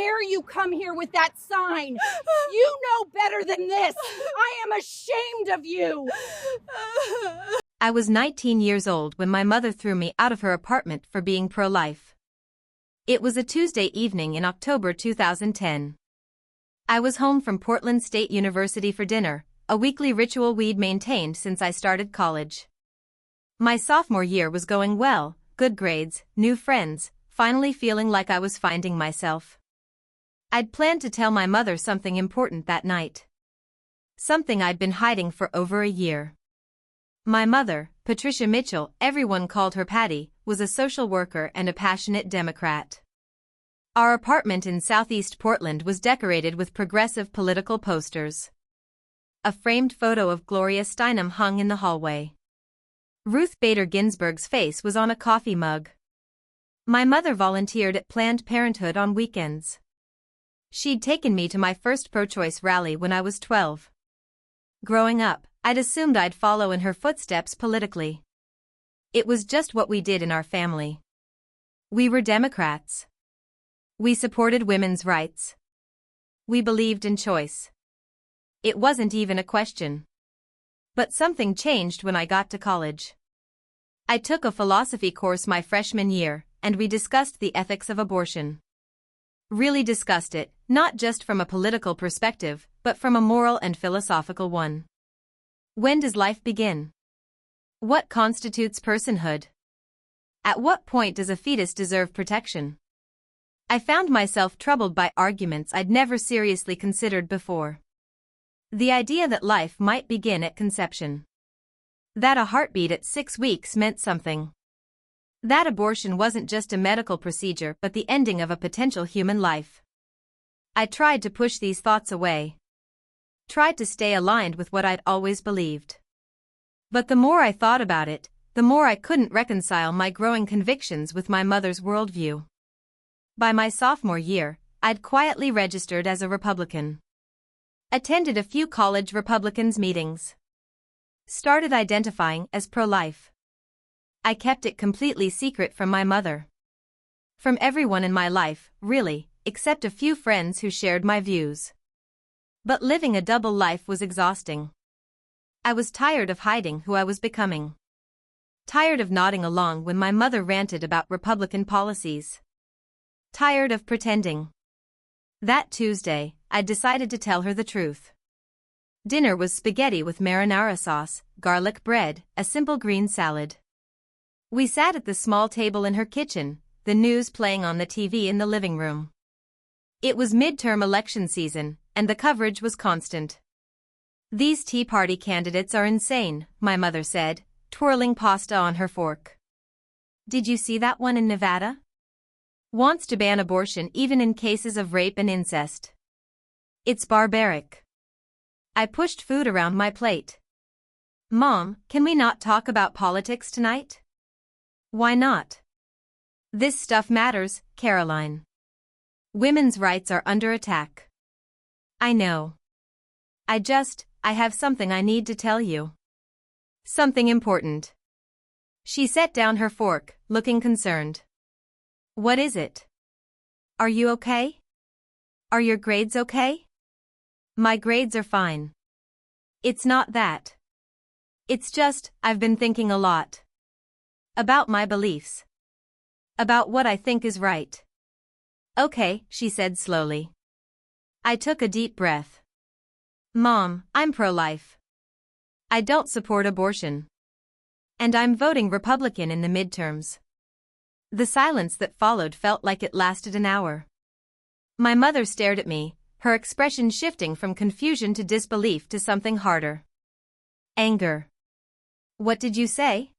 dare you come here with that sign? You know better than this. I am ashamed of you. I was 19 years old when my mother threw me out of her apartment for being pro-life. It was a Tuesday evening in October 2010. I was home from Portland State University for dinner, a weekly ritual we'd maintained since I started college. My sophomore year was going well, good grades, new friends, finally feeling like I was finding myself. I'd planned to tell my mother something important that night. Something I'd been hiding for over a year. My mother, Patricia Mitchell, everyone called her Patty, was a social worker and a passionate Democrat. Our apartment in Southeast Portland was decorated with progressive political posters. A framed photo of Gloria Steinem hung in the hallway. Ruth Bader Ginsburg's face was on a coffee mug. My mother volunteered at Planned Parenthood on weekends. She'd taken me to my first pro-choice rally when I was 12. Growing up, I'd assumed I'd follow in her footsteps politically. It was just what we did in our family. We were Democrats. We supported women's rights. We believed in choice. It wasn't even a question. But something changed when I got to college. I took a philosophy course my freshman year, and we discussed the ethics of abortion. Really discussed it, not just from a political perspective, but from a moral and philosophical one. When does life begin? What constitutes personhood? At what point does a fetus deserve protection? I found myself troubled by arguments I'd never seriously considered before. The idea that life might begin at conception. That a heartbeat at 6 weeks meant something. That abortion wasn't just a medical procedure but the ending of a potential human life. I tried to push these thoughts away. Tried to stay aligned with what I'd always believed. But the more I thought about it, the more I couldn't reconcile my growing convictions with my mother's worldview. By my sophomore year, I'd quietly registered as a Republican. Attended a few college Republicans meetings. Started identifying as pro-life. I kept it completely secret from my mother. From everyone in my life, really, except a few friends who shared my views. But living a double life was exhausting. I was tired of hiding who I was becoming. Tired of nodding along when my mother ranted about Republican policies. Tired of pretending. That Tuesday, I decided to tell her the truth. Dinner was spaghetti with marinara sauce, garlic bread, a simple green salad. We sat at the small table in her kitchen, the news playing on the TV in the living room. It was midterm election season, and the coverage was constant. "These Tea Party candidates are insane," my mother said, twirling pasta on her fork. "Did you see that one in Nevada? Wants to ban abortion even in cases of rape and incest. It's barbaric." I pushed food around my plate. "Mom, can we not talk about politics tonight?" "Why not? This stuff matters, Caroline. Women's rights are under attack." "I know. I have something I need to tell you. Something important." She set down her fork, looking concerned. "What is it? Are you okay? Are your grades okay?" "My grades are fine. It's not that. It's just, I've been thinking a lot. About my beliefs. About what I think is right." "Okay," she said slowly. I took a deep breath. "Mom, I'm pro-life. I don't support abortion. And I'm voting Republican in the midterms." The silence that followed felt like it lasted an hour. My mother stared at me, her expression shifting from confusion to disbelief to something harder. Anger. "What did you say?"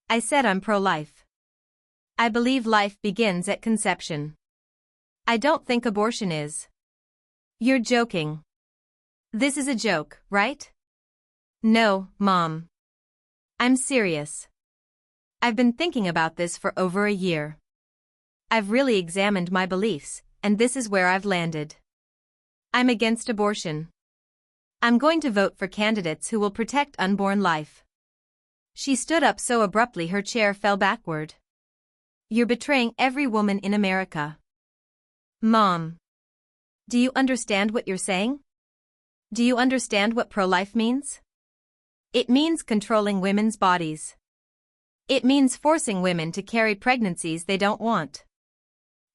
I said I'm pro-life. I believe life begins at conception. I don't think abortion is. "You're joking. This is a joke, right?" "No, Mom. I'm serious. I've been thinking about this for over a year. I've really examined my beliefs, and this is where I've landed. I'm against abortion. I'm going to vote for candidates who will protect unborn life." She stood up so abruptly her chair fell backward. "You're betraying every woman in America." Mom, do you understand what you're saying? Do you understand what pro-life means? It means controlling women's bodies. It means forcing women to carry pregnancies they don't want.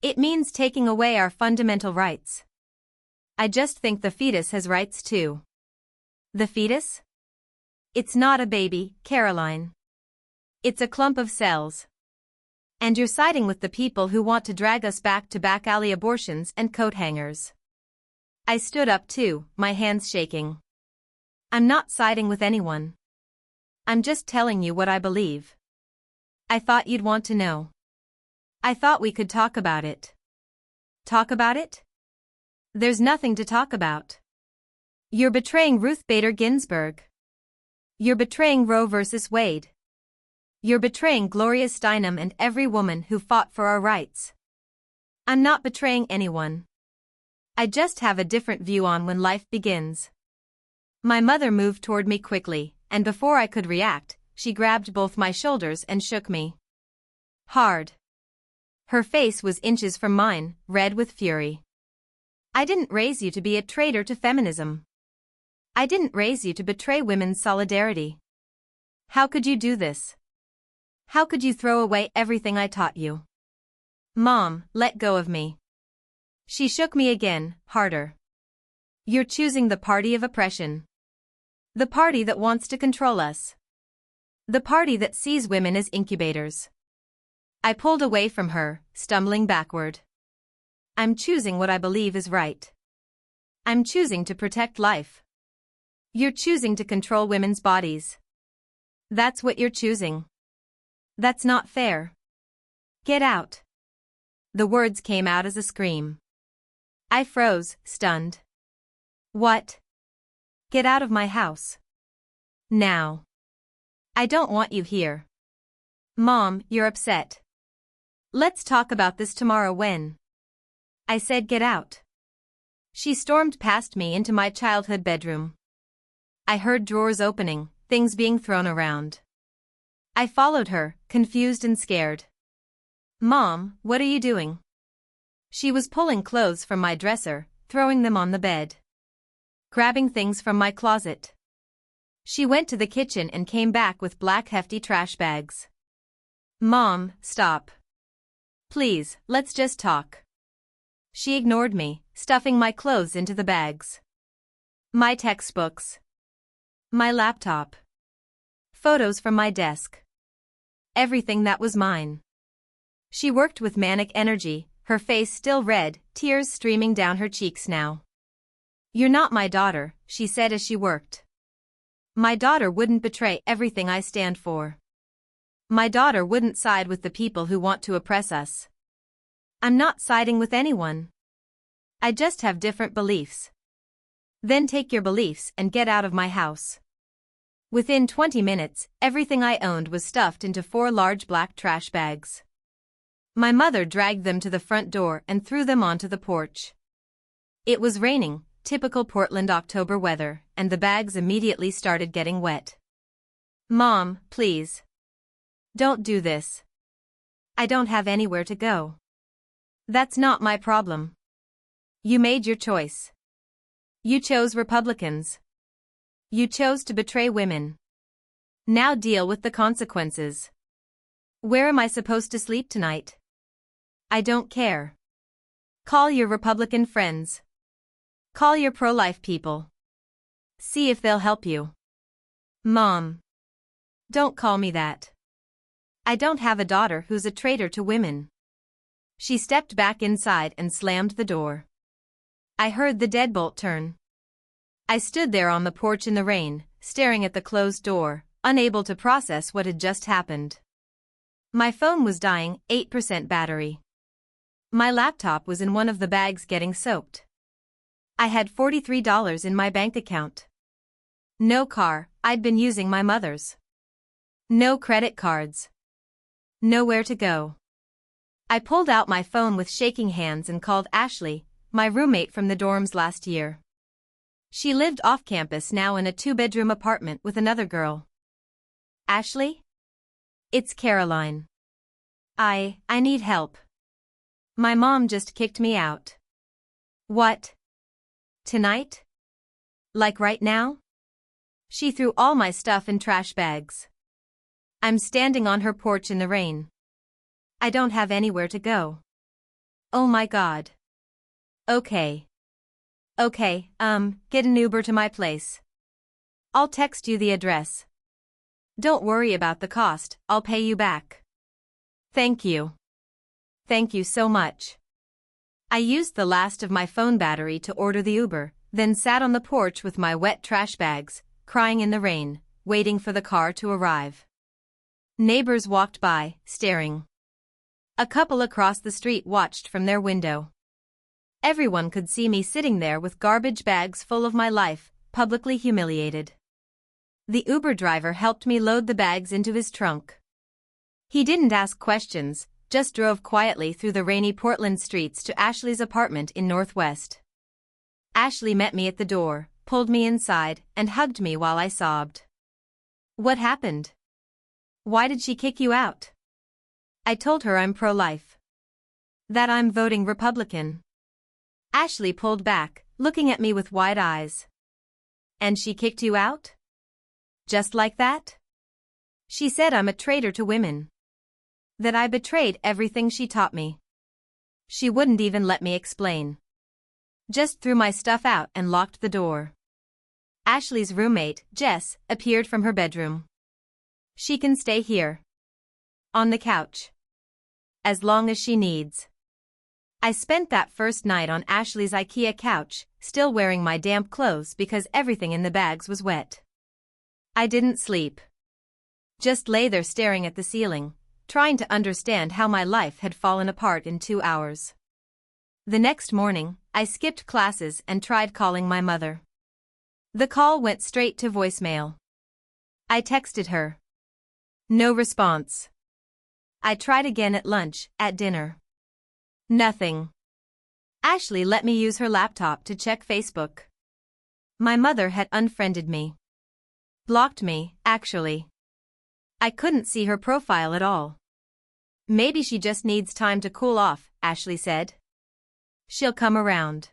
It means taking away our fundamental rights. I just think the fetus has rights too. The fetus? It's not a baby, Caroline. It's a clump of cells. And you're siding with the people who want to drag us back to back-alley abortions and coat hangers. I stood up too, my hands shaking. I'm not siding with anyone. I'm just telling you what I believe. I thought you'd want to know. I thought we could talk about it. Talk about it? There's nothing to talk about. You're betraying Ruth Bader Ginsburg. You're betraying Roe versus Wade. You're betraying Gloria Steinem and every woman who fought for our rights. I'm not betraying anyone. I just have a different view on when life begins. My mother moved toward me quickly, and before I could react, she grabbed both my shoulders and shook me. Hard. Her face was inches from mine, red with fury. I didn't raise you to be a traitor to feminism. I didn't raise you to betray women's solidarity. How could you do this? How could you throw away everything I taught you? Mom, let go of me. She shook me again, harder. You're choosing the party of oppression. The party that wants to control us. The party that sees women as incubators. I pulled away from her, stumbling backward. I'm choosing what I believe is right. I'm choosing to protect life. You're choosing to control women's bodies. That's what you're choosing. That's not fair. Get out. The words came out as a scream. I froze, stunned. What? Get out of my house. Now. I don't want you here. Mom, you're upset. Let's talk about this tomorrow when. I said get out. She stormed past me into my childhood bedroom. I heard drawers opening, things being thrown around. I followed her, confused and scared. Mom, what are you doing? She was pulling clothes from my dresser, throwing them on the bed. Grabbing things from my closet. She went to the kitchen and came back with black hefty trash bags. Mom, stop. Please, let's just talk. She ignored me, stuffing my clothes into the bags. My textbooks. My laptop. Photos from my desk. Everything that was mine. She worked with manic energy, her face still red, tears streaming down her cheeks now. You're not my daughter, she said as she worked. My daughter wouldn't betray everything I stand for. My daughter wouldn't side with the people who want to oppress us. I'm not siding with anyone. I just have different beliefs. Then take your beliefs and get out of my house. Within 20 minutes, everything I owned was stuffed into 4 large black trash bags. My mother dragged them to the front door and threw them onto the porch. It was raining, typical Portland October weather, and the bags immediately started getting wet. Mom, please. Don't do this. I don't have anywhere to go. That's not my problem. You made your choice. You chose Republicans. You chose to betray women. Now deal with the consequences. Where am I supposed to sleep tonight? I don't care. Call your Republican friends. Call your pro-life people. See if they'll help you. Mom. Don't call me that. I don't have a daughter who's a traitor to women. She stepped back inside and slammed the door. I heard the deadbolt turn. I stood there on the porch in the rain, staring at the closed door, unable to process what had just happened. My phone was dying, 8% battery. My laptop was in one of the bags getting soaked. I had $43 in my bank account. No car, I'd been using my mother's. No credit cards. Nowhere to go. I pulled out my phone with shaking hands and called Ashley, my roommate from the dorms last year. She lived off campus now in a 2-bedroom apartment with another girl. Ashley? It's Caroline. I need help. My mom just kicked me out. What? Tonight? Like right now? She threw all my stuff in trash bags. I'm standing on her porch in the rain. I don't have anywhere to go. Oh my God. Okay. Okay, get an Uber to my place. I'll text you the address. Don't worry about the cost, I'll pay you back. Thank you. Thank you so much. I used the last of my phone battery to order the Uber, then sat on the porch with my wet trash bags, crying in the rain, waiting for the car to arrive. Neighbors walked by, staring. A couple across the street watched from their window. Everyone could see me sitting there with garbage bags full of my life, publicly humiliated. The Uber driver helped me load the bags into his trunk. He didn't ask questions, just drove quietly through the rainy Portland streets to Ashley's apartment in Northwest. Ashley met me at the door, pulled me inside, and hugged me while I sobbed. What happened? Why did she kick you out? I told her I'm pro-life. That I'm voting Republican. Ashley pulled back, looking at me with wide eyes. And she kicked you out? Just like that? She said I'm a traitor to women. That I betrayed everything she taught me. She wouldn't even let me explain. Just threw my stuff out and locked the door. Ashley's roommate, Jess, appeared from her bedroom. She can stay here. On the couch. As long as she needs. I spent that first night on Ashley's IKEA couch, still wearing my damp clothes because everything in the bags was wet. I didn't sleep. Just lay there staring at the ceiling, trying to understand how my life had fallen apart in 2 hours. The next morning, I skipped classes and tried calling my mother. The call went straight to voicemail. I texted her. No response. I tried again at lunch, at dinner. Nothing. Ashley let me use her laptop to check Facebook. My mother had unfriended me. Blocked me, actually. I couldn't see her profile at all. Maybe she just needs time to cool off, Ashley said. She'll come around.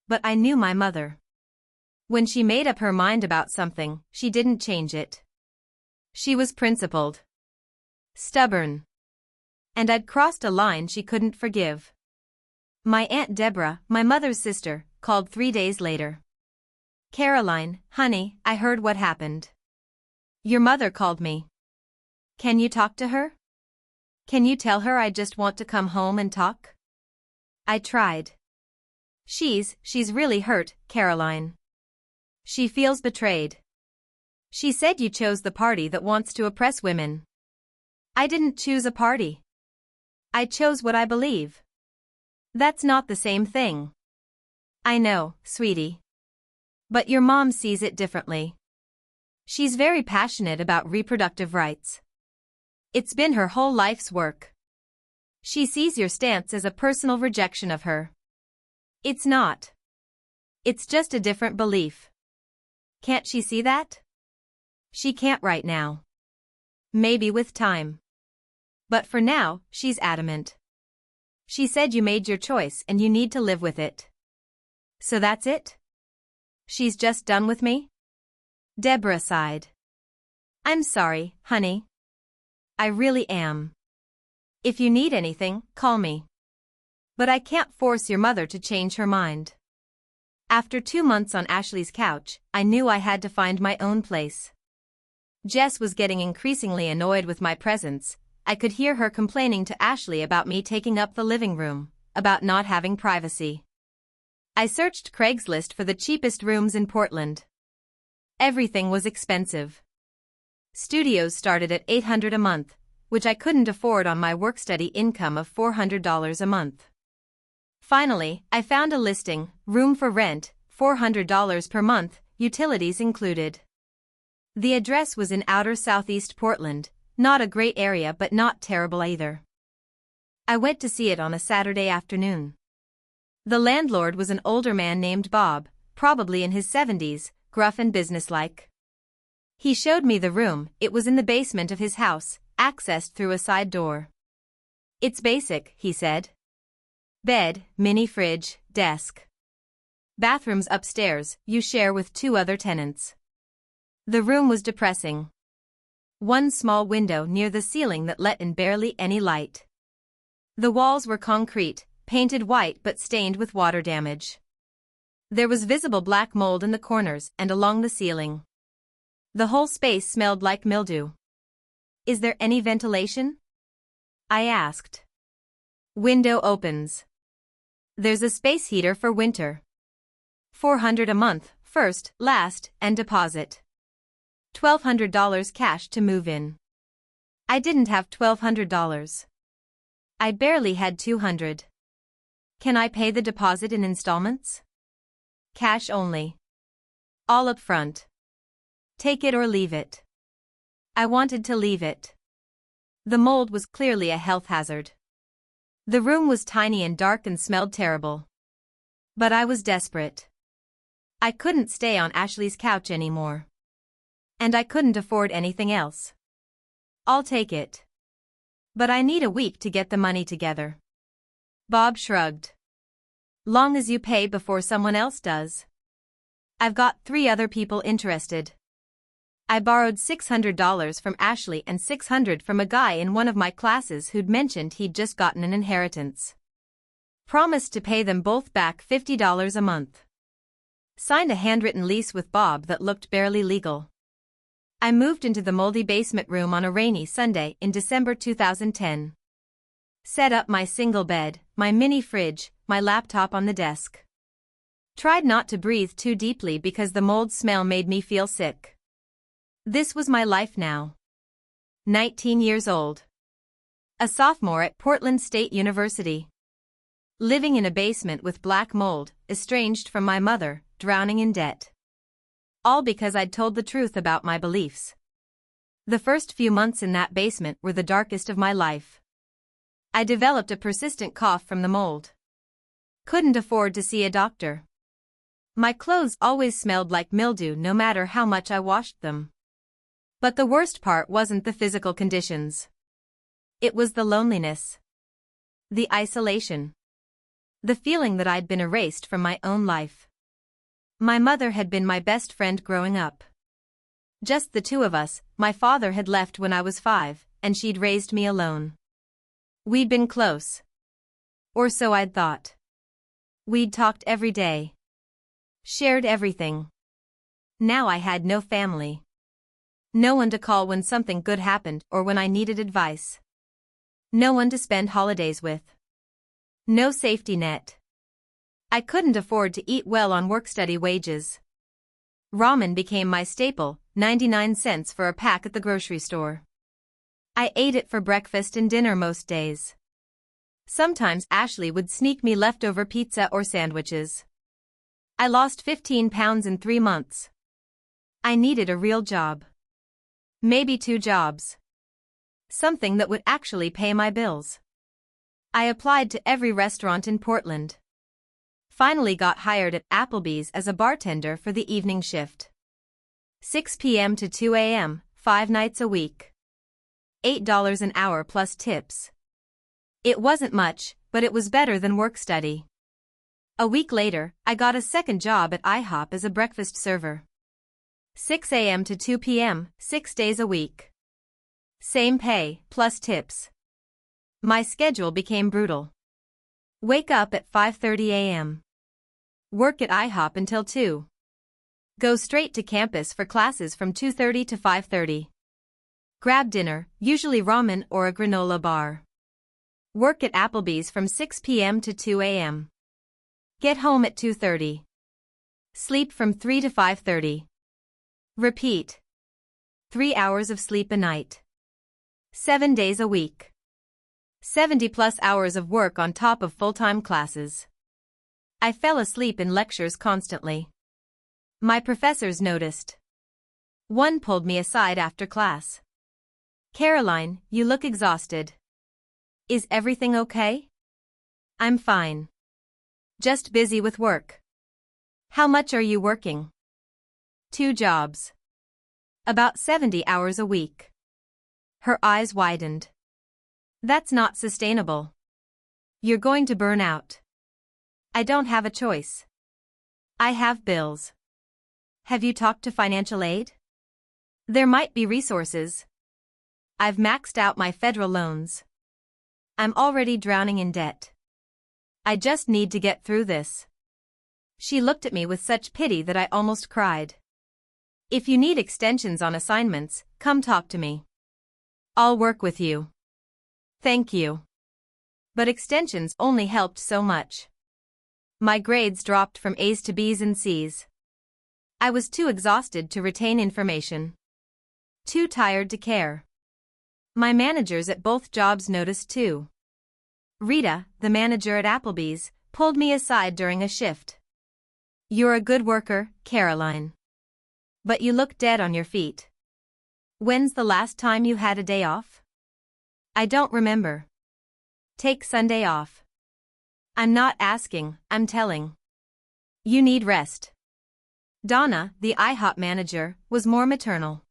But I knew my mother. When she made up her mind about something, she didn't change it. She was principled. Stubborn. And I'd crossed a line she couldn't forgive. My Aunt Deborah, my mother's sister, called 3 days later. Caroline, honey, I heard what happened. Your mother called me. Can you talk to her? Can you tell her I just want to come home and talk? I tried. She's really hurt, Caroline. She feels betrayed. She said you chose the party that wants to oppress women. I didn't choose a party. I chose what I believe. That's not the same thing. I know, sweetie. But your mom sees it differently. She's very passionate about reproductive rights. It's been her whole life's work. She sees your stance as a personal rejection of her. It's not. It's just a different belief. Can't she see that? She can't right now. Maybe with time. But for now, she's adamant. She said you made your choice and you need to live with it. So that's it? She's just done with me? Deborah sighed. I'm sorry, honey. I really am. If you need anything, call me. But I can't force your mother to change her mind. After 2 months on Ashley's couch, I knew I had to find my own place. Jess was getting increasingly annoyed with my presence. I could hear her complaining to Ashley about me taking up the living room, about not having privacy. I searched Craigslist for the cheapest rooms in Portland. Everything was expensive. Studios started at $800 a month, which I couldn't afford on my work-study income of $400 a month. Finally, I found a listing, room for rent, $400 per month, utilities included. The address was in outer southeast Portland, not a great area but not terrible either. I went to see it on a Saturday afternoon. The landlord was an older man named Bob, probably in his 70s, gruff and businesslike. He showed me the room. It was in the basement of his house, accessed through a side door. It's basic, he said. Bed, mini fridge, desk. Bathrooms upstairs, you share with 2 other tenants. The room was depressing. One small window near the ceiling that let in barely any light. The walls were concrete, painted white but stained with water damage. There was visible black mold in the corners and along the ceiling. The whole space smelled like mildew. Is there any ventilation? I asked. Window opens. There's a space heater for winter. $400 a month, first, last, and deposit. $1,200 cash to move in. I didn't have $1,200. I barely had $200. Can I pay the deposit in installments? Cash only. All up front. Take it or leave it. I wanted to leave it. The mold was clearly a health hazard. The room was tiny and dark and smelled terrible. But I was desperate. I couldn't stay on Ashley's couch anymore. And I couldn't afford anything else. I'll take it. But I need a week to get the money together. Bob shrugged. Long as you pay before someone else does. I've got 3 other people interested. I borrowed $600 from Ashley and $600 from a guy in one of my classes who'd mentioned he'd just gotten an inheritance. Promised to pay them both back $50 a month. Signed a handwritten lease with Bob that looked barely legal. I moved into the moldy basement room on a rainy Sunday in December 2010. Set up my single bed, my mini fridge, my laptop on the desk. Tried not to breathe too deeply because the mold smell made me feel sick. This was my life now. 19 years old. A sophomore at Portland State University. Living in a basement with black mold, estranged from my mother, drowning in debt. All because I'd told the truth about my beliefs. The first few months in that basement were the darkest of my life. I developed a persistent cough from the mold. Couldn't afford to see a doctor. My clothes always smelled like mildew no matter how much I washed them. But the worst part wasn't the physical conditions. It was the loneliness. The isolation. The feeling that I'd been erased from my own life. My mother had been my best friend growing up. Just the 2 of us. My father had left when I was 5, and she'd raised me alone. We'd been close. Or so I'd thought. We'd talked every day. Shared everything. Now I had no family. No one to call when something good happened or when I needed advice. No one to spend holidays with. No safety net. I couldn't afford to eat well on work-study wages. Ramen became my staple, 99 cents for a pack at the grocery store. I ate it for breakfast and dinner most days. Sometimes Ashley would sneak me leftover pizza or sandwiches. I lost 15 pounds in 3 months. I needed a real job. Maybe 2 jobs. Something that would actually pay my bills. I applied to every restaurant in Portland. Finally got hired at Applebee's as a bartender for the evening shift. 6 p.m. to 2 a.m., 5 nights a week. $8 an hour plus tips. It wasn't much, but it was better than work-study. A week later, I got a second job at IHOP as a breakfast server. 6 a.m. to 2 p.m., 6 days a week. Same pay, plus tips. My schedule became brutal. Wake up at 5:30 a.m. Work at IHOP until 2. Go straight to campus for classes from 2:30 to 5:30. Grab dinner, usually ramen or a granola bar. Work at Applebee's from 6 p.m. to 2 a.m. Get home at 2:30. Sleep from 3 to 5:30. Repeat. 3 hours of sleep a night. 7 days a week. 70 plus hours of work on top of full-time classes. I fell asleep in lectures constantly. My professors noticed. One pulled me aside after class. Caroline, you look exhausted. Is everything okay? I'm fine. Just busy with work. How much are you working? 2 jobs. About 70 hours a week. Her eyes widened. That's not sustainable. You're going to burn out. I don't have a choice. I have bills. Have you talked to financial aid? There might be resources. I've maxed out my federal loans. I'm already drowning in debt. I just need to get through this. She looked at me with such pity that I almost cried. If you need extensions on assignments, come talk to me. I'll work with you. Thank you. But extensions only helped so much. My grades dropped from A's to B's and C's. I was too exhausted to retain information. Too tired to care. My managers at both jobs noticed too. Rita, the manager at Applebee's, pulled me aside during a shift. You're a good worker, Caroline. But you look dead on your feet. When's the last time you had a day off? I don't remember. Take Sunday off. I'm not asking, I'm telling. You need rest. Donna, the IHOP manager, was more maternal.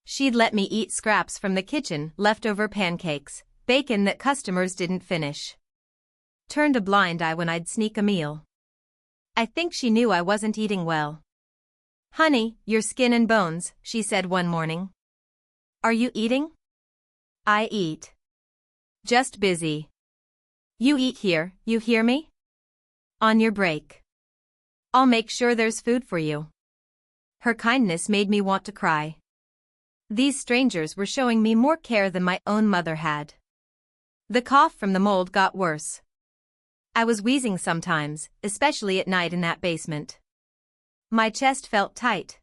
She'd let me eat scraps from the kitchen, leftover pancakes, bacon that customers didn't finish. Turned a blind eye when I'd sneak a meal. I think she knew I wasn't eating well. Honey, you're skin and bones, she said one morning. Are you eating? I eat. Just busy. You eat here, you hear me? On your break. I'll make sure there's food for you. Her kindness made me want to cry. These strangers were showing me more care than my own mother had. The cough from the mold got worse. I was wheezing sometimes, especially at night in that basement. My chest felt tight.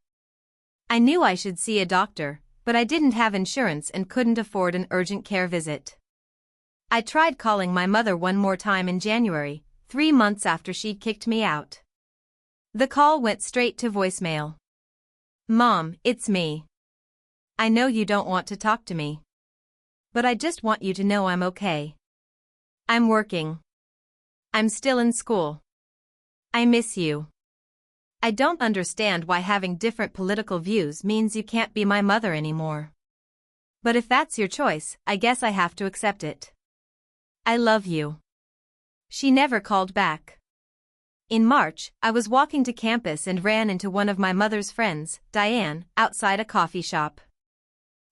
I knew I should see a doctor, but I didn't have insurance and couldn't afford an urgent care visit. I tried calling my mother one more time in January, 3 months after she'd kicked me out. The call went straight to voicemail. Mom, it's me. I know you don't want to talk to me. But I just want you to know I'm okay. I'm working. I'm still in school. I miss you. I don't understand why having different political views means you can't be my mother anymore. But if that's your choice, I guess I have to accept it. I love you. She never called back. In March, I was walking to campus and ran into one of my mother's friends, Diane, outside a coffee shop.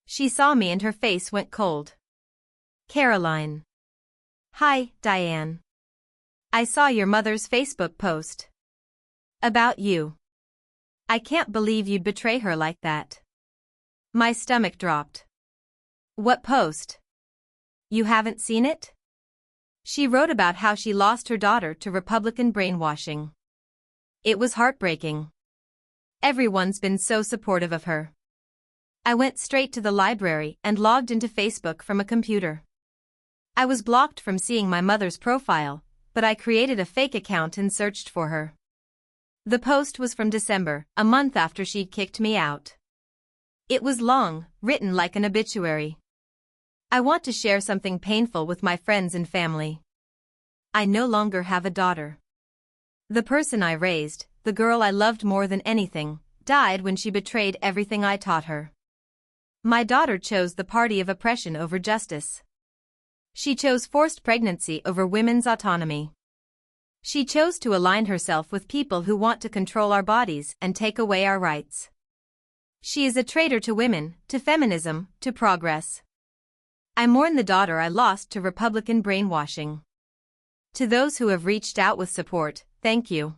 She saw me and her face went cold. Caroline. Hi, Diane. I saw your mother's Facebook post. About you. I can't believe you'd betray her like that. My stomach dropped. What post? You haven't seen it? She wrote about how she lost her daughter to Republican brainwashing. It was heartbreaking. Everyone's been so supportive of her. I went straight to the library and logged into Facebook from a computer. I was blocked from seeing my mother's profile, but I created a fake account and searched for her. The post was from December, a month after she'd kicked me out. It was long, written like an obituary. I want to share something painful with my friends and family. I no longer have a daughter. The person I raised, the girl I loved more than anything, died when she betrayed everything I taught her. My daughter chose the party of oppression over justice. She chose forced pregnancy over women's autonomy. She chose to align herself with people who want to control our bodies and take away our rights. She is a traitor to women, to feminism, to progress. I mourn the daughter I lost to Republican brainwashing. To those who have reached out with support, thank you.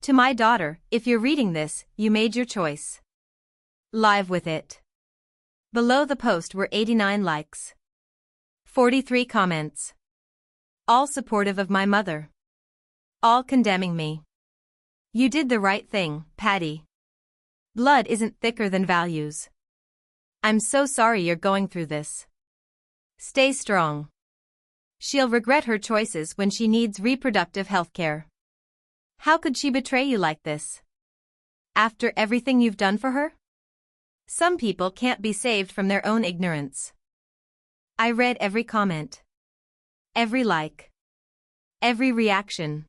To my daughter, if you're reading this, you made your choice. Live with it. Below the post were 89 likes. 43 comments. All supportive of my mother. All condemning me. You did the right thing, Patty. Blood isn't thicker than values. I'm so sorry you're going through this. Stay strong. She'll regret her choices when she needs reproductive health care. How could she betray you like this? After everything you've done for her? Some people can't be saved from their own ignorance. I read every comment. Every like. Every reaction.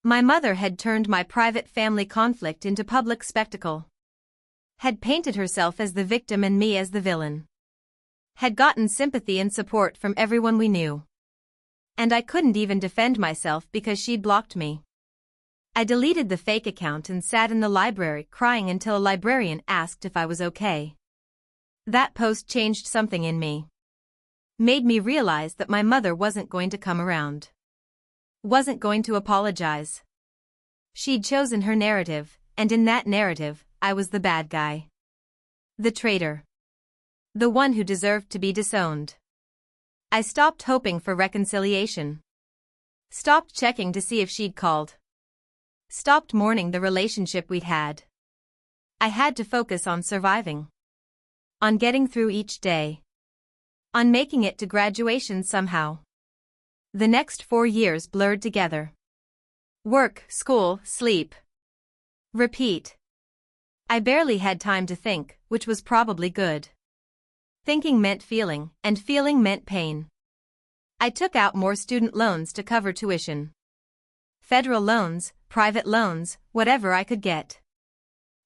My mother had turned my private family conflict into public spectacle. Had painted herself as the victim and me as the villain. Had gotten sympathy and support from everyone we knew. And I couldn't even defend myself because she'd blocked me. I deleted the fake account and sat in the library crying until a librarian asked if I was okay. That post changed something in me. Made me realize that my mother wasn't going to come around. Wasn't going to apologize. She'd chosen her narrative, and in that narrative, I was the bad guy. The traitor. The one who deserved to be disowned. I stopped hoping for reconciliation. Stopped checking to see if she'd called. Stopped mourning the relationship we'd had. I had to focus on surviving. On getting through each day. On making it to graduation somehow. The next 4 years blurred together. Work, school, sleep. Repeat. I barely had time to think, which was probably good. Thinking meant feeling, and feeling meant pain. I took out more student loans to cover tuition. Federal loans, private loans, whatever I could get.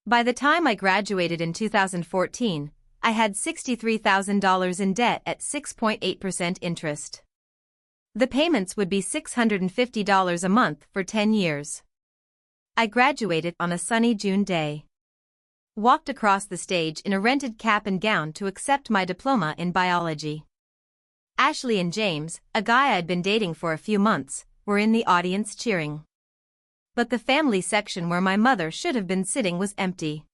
By the time I graduated in 2014, I had $63,000 in debt at 6.8% interest. The payments would be $650 a month for 10 years. I graduated on a sunny June day. Walked across the stage in a rented cap and gown to accept my diploma in biology. Ashley and James, a guy I'd been dating for a few months, were in the audience cheering. But the family section where my mother should have been sitting was empty.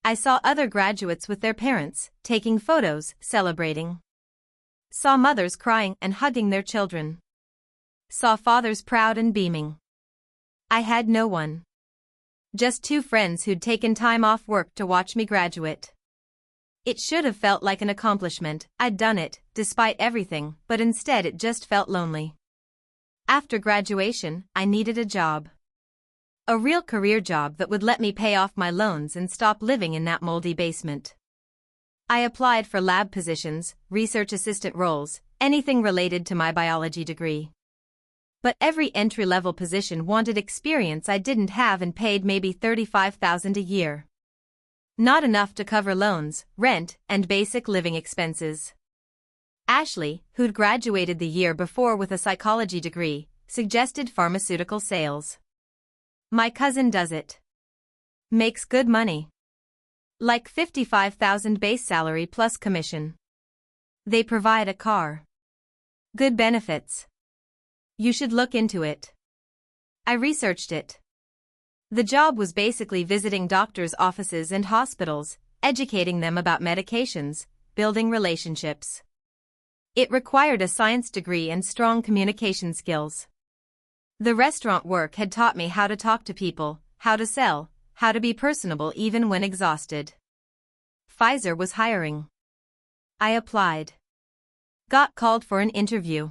I saw other graduates with their parents, taking photos, celebrating. Saw mothers crying and hugging their children. Saw fathers proud and beaming. I had no one. Just 2 friends who'd taken time off work to watch me graduate. It should have felt like an accomplishment, I'd done it, despite everything, but instead it just felt lonely. After graduation, I needed a job. A real career job that would let me pay off my loans and stop living in that moldy basement. I applied for lab positions, research assistant roles, anything related to my biology degree. But every entry-level position wanted experience I didn't have and paid maybe $35,000 a year. Not enough to cover loans, rent, and basic living expenses. Ashley, who'd graduated the year before with a psychology degree, suggested pharmaceutical sales. My cousin does it. Makes good money. Like $55,000 base salary plus commission. They provide a car. Good benefits. You should look into it. I researched it. The job was basically visiting doctors' offices and hospitals, educating them about medications, building relationships. It required a science degree and strong communication skills. The restaurant work had taught me how to talk to people, how to sell, how to be personable even when exhausted. Pfizer was hiring. I applied. Got called for an interview.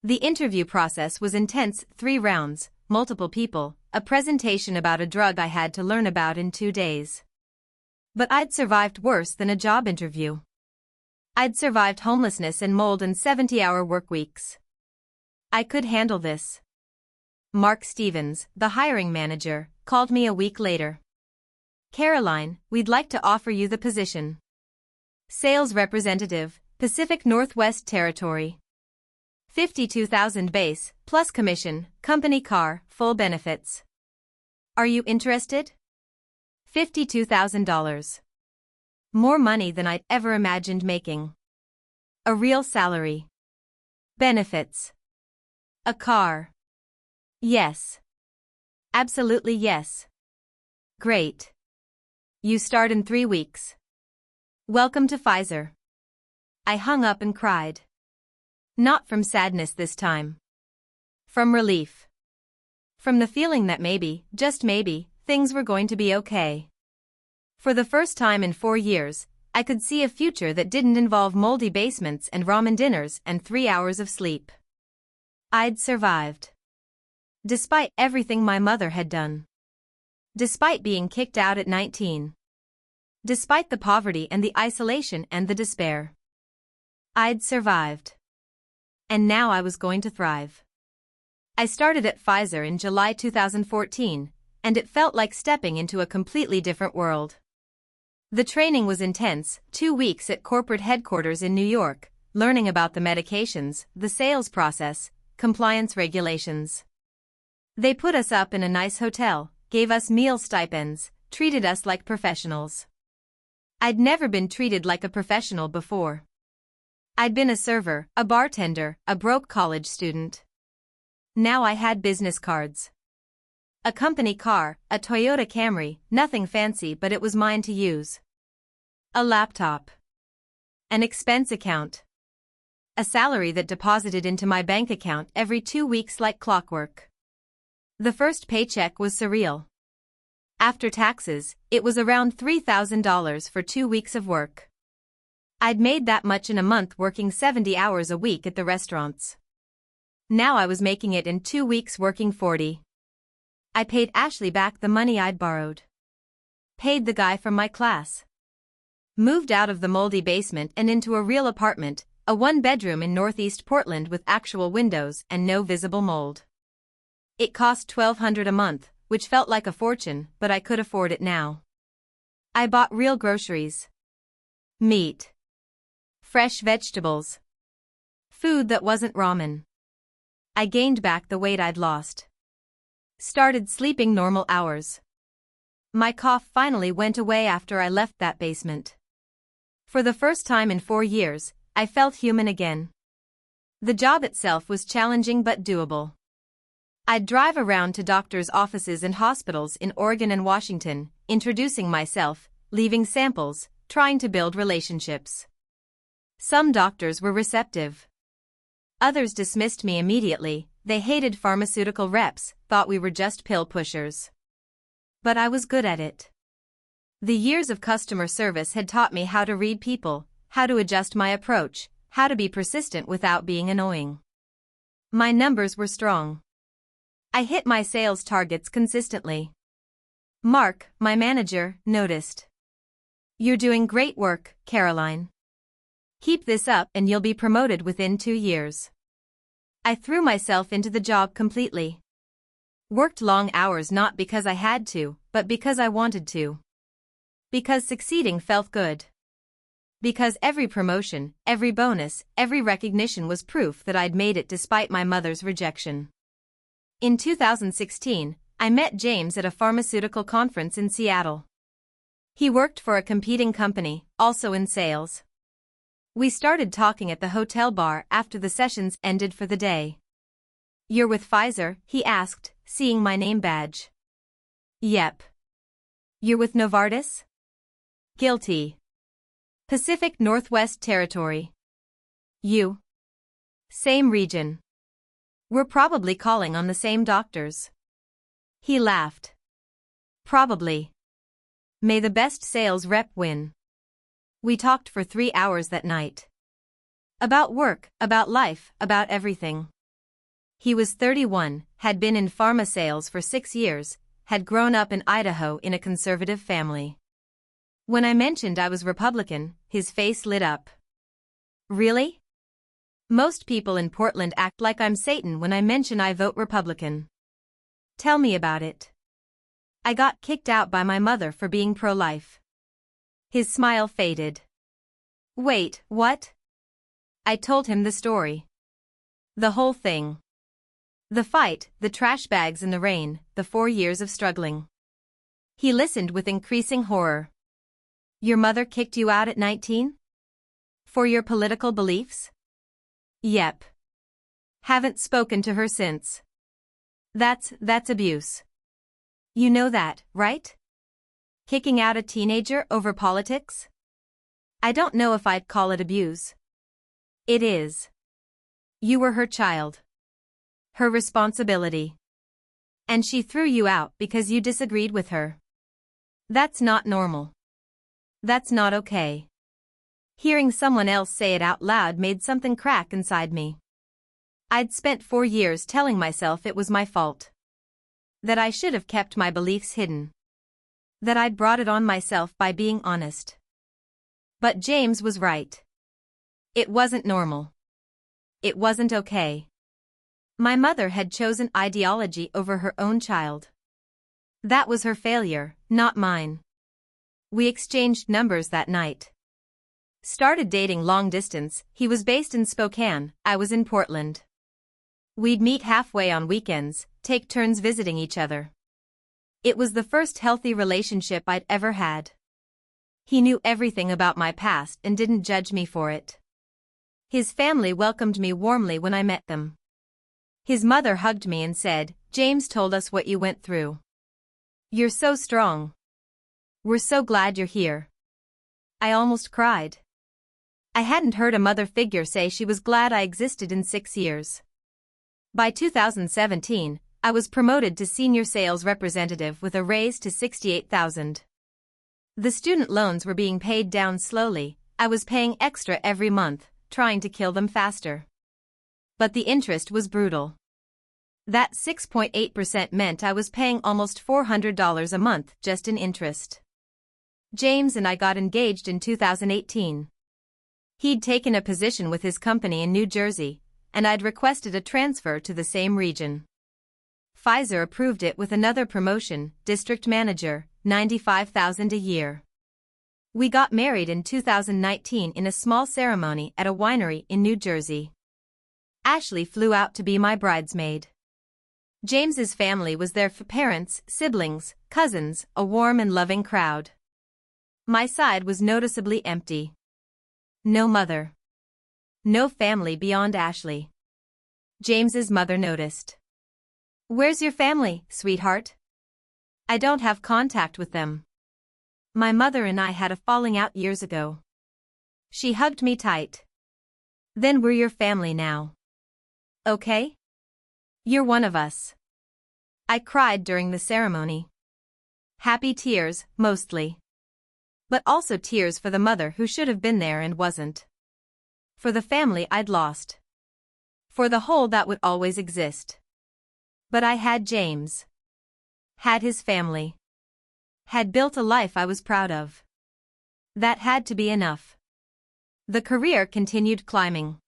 The interview process was intense, 3 rounds, multiple people, a presentation about a drug I had to learn about in 2 days. But I'd survived worse than a job interview. I'd survived homelessness and mold and 70-hour work weeks. I could handle this. Mark Stevens, the hiring manager, called me a week later. Caroline, we'd like to offer you the position. Sales representative, Pacific Northwest Territory. $52,000 base, plus commission, company car, full benefits. Are you interested? $52,000. More money than I'd ever imagined making. A real salary. Benefits. A car. Yes. Absolutely yes. Great. You start in 3 weeks. Welcome to Pfizer. I hung up and cried. Not from sadness this time. From relief. From the feeling that maybe, just maybe, things were going to be okay. For the first time in 4 years, I could see a future that didn't involve moldy basements and ramen dinners and 3 hours of sleep. I'd survived. Despite everything my mother had done. Despite being kicked out at 19. Despite the poverty and the isolation and the despair. I'd survived. And now I was going to thrive. I started at Pfizer in July 2014, and it felt like stepping into a completely different world. The training was intense, 2 weeks at corporate headquarters in New York, learning about the medications, the sales process, compliance regulations. They put us up in a nice hotel, gave us meal stipends, treated us like professionals. I'd never been treated like a professional before. I'd been a server, a bartender, a broke college student. Now I had business cards. A company car, a Toyota Camry, nothing fancy but it was mine to use. A laptop. An expense account. A salary that deposited into my bank account every 2 weeks like clockwork. The first paycheck was surreal. After taxes, it was around $3,000 for 2 weeks of work. I'd made that much in a month working 70 hours a week at the restaurants. Now I was making it in 2 weeks working 40. I paid Ashley back the money I'd borrowed. Paid the guy from my class. Moved out of the moldy basement and into a real apartment, a 1-bedroom in Northeast Portland with actual windows and no visible mold. It cost $1,200 a month, which felt like a fortune, but I could afford it now. I bought real groceries. Meat. Fresh vegetables. Food that wasn't ramen. I gained back the weight I'd lost. Started sleeping normal hours. My cough finally went away after I left that basement. For the first time in 4 years, I felt human again. The job itself was challenging but doable. I'd drive around to doctors' offices and hospitals in Oregon and Washington, introducing myself, leaving samples, trying to build relationships. Some doctors were receptive. Others dismissed me immediately. They hated pharmaceutical reps, thought we were just pill pushers. But I was good at it. The years of customer service had taught me how to read people, how to adjust my approach, how to be persistent without being annoying. My numbers were strong. I hit my sales targets consistently. Mark, my manager, noticed. "You're doing great work, Caroline. Keep this up and you'll be promoted within 2 years." I threw myself into the job completely. Worked long hours not because I had to, but because I wanted to. Because succeeding felt good. Because every promotion, every bonus, every recognition was proof that I'd made it despite my mother's rejection. In 2016, I met James at a pharmaceutical conference in Seattle. He worked for a competing company, also in sales. We started talking at the hotel bar after the sessions ended for the day. "You're with Pfizer?" he asked, seeing my name badge. "Yep." "You're with Novartis?" "Guilty." "Pacific Northwest Territory." "You?" "Same region." "We're probably calling on the same doctors." He laughed. "Probably. May the best sales rep win." We talked for 3 hours that night. About work, about life, about everything. He was 31, had been in pharma sales for 6 years, had grown up in Idaho in a conservative family. When I mentioned I was Republican, his face lit up. "Really? Most people in Portland act like I'm Satan when I mention I vote Republican. Tell me about it." "I got kicked out by my mother for being pro-life." His smile faded. "Wait, what?" I told him the story. The whole thing. The fight, the trash bags in the rain, the 4 years of struggling. He listened with increasing horror. "Your mother kicked you out at 19? For your political beliefs?" "Yep. Haven't spoken to her since." That's abuse. You know that, right? Kicking out a teenager over politics? I don't know if I'd call it abuse. It is. You were her child. Her responsibility. And she threw you out because you disagreed with her. That's not normal. That's not okay. Hearing someone else say it out loud made something crack inside me. I'd spent 4 years telling myself it was my fault. That I should have kept my beliefs hidden. That I'd brought it on myself by being honest. But James was right. It wasn't normal. It wasn't okay. My mother had chosen ideology over her own child. That was her failure, not mine. We exchanged numbers that night. Started dating long distance, he was based in Spokane, I was in Portland. We'd meet halfway on weekends, take turns visiting each other. It was the first healthy relationship I'd ever had. He knew everything about my past and didn't judge me for it. His family welcomed me warmly when I met them. His mother hugged me and said, "James told us what you went through. You're so strong. We're so glad you're here." I almost cried. I hadn't heard a mother figure say she was glad I existed in 6 years. By 2017, I was promoted to senior sales representative with a raise to $68,000. The student loans were being paid down slowly, I was paying extra every month, trying to kill them faster. But the interest was brutal. That 6.8% meant I was paying almost $400 a month just in interest. James and I got engaged in 2018. He'd taken a position with his company in New Jersey, and I'd requested a transfer to the same region. Pfizer approved it with another promotion, district manager, $95,000 a year. We got married in 2019 in a small ceremony at a winery in New Jersey. Ashley flew out to be my bridesmaid. James's family was there for parents, siblings, cousins, a warm and loving crowd. My side was noticeably empty. No mother. No family beyond Ashley. James's mother noticed. "Where's your family, sweetheart? I don't have contact with them. My mother and I had a falling out years ago." She hugged me tight. "Then we're your family now. Okay? You're one of us." I cried during the ceremony. Happy tears, mostly. But also tears for the mother who should have been there and wasn't. For the family I'd lost. For the hole that would always exist. But I had James. Had his family. Had built a life I was proud of. That had to be enough. The career continued climbing.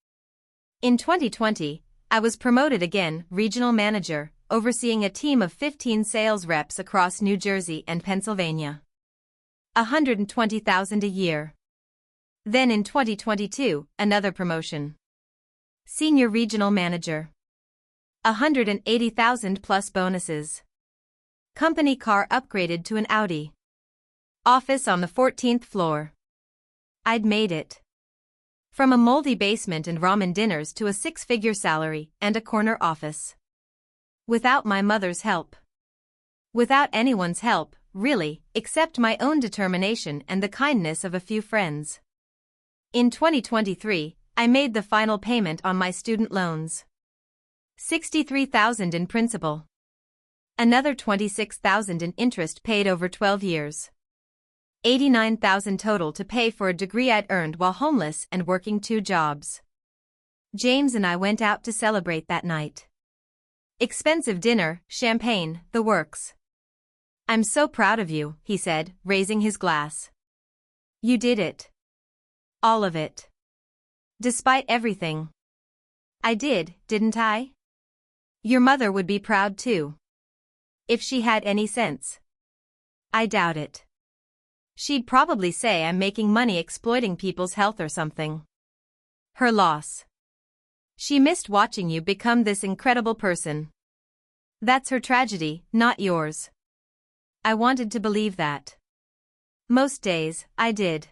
In 2020, I was promoted again, regional manager, overseeing a team of 15 sales reps across New Jersey and Pennsylvania. $120,000 a year. Then in 2022, another promotion. Senior regional manager. $180,000 plus bonuses. Company car upgraded to an Audi. Office on the 14th floor. I'd made it. From a moldy basement and ramen dinners to a 6-figure salary and a corner office. Without my mother's help. Without anyone's help, really, except my own determination and the kindness of a few friends. In 2023, I made the final payment on my student loans. $63,000 in principal. Another $26,000 in interest paid over 12 years. $89,000 total to pay for a degree I'd earned while homeless and working 2 jobs. James and I went out to celebrate that night. Expensive dinner, champagne, the works. "I'm so proud of you," he said, raising his glass. "You did it. All of it. Despite everything." "I did, didn't I? Your mother would be proud too. If she had any sense." "I doubt it. She'd probably say I'm making money exploiting people's health or something." "Her loss. She missed watching you become this incredible person. That's her tragedy, not yours." I wanted to believe that. Most days, I did.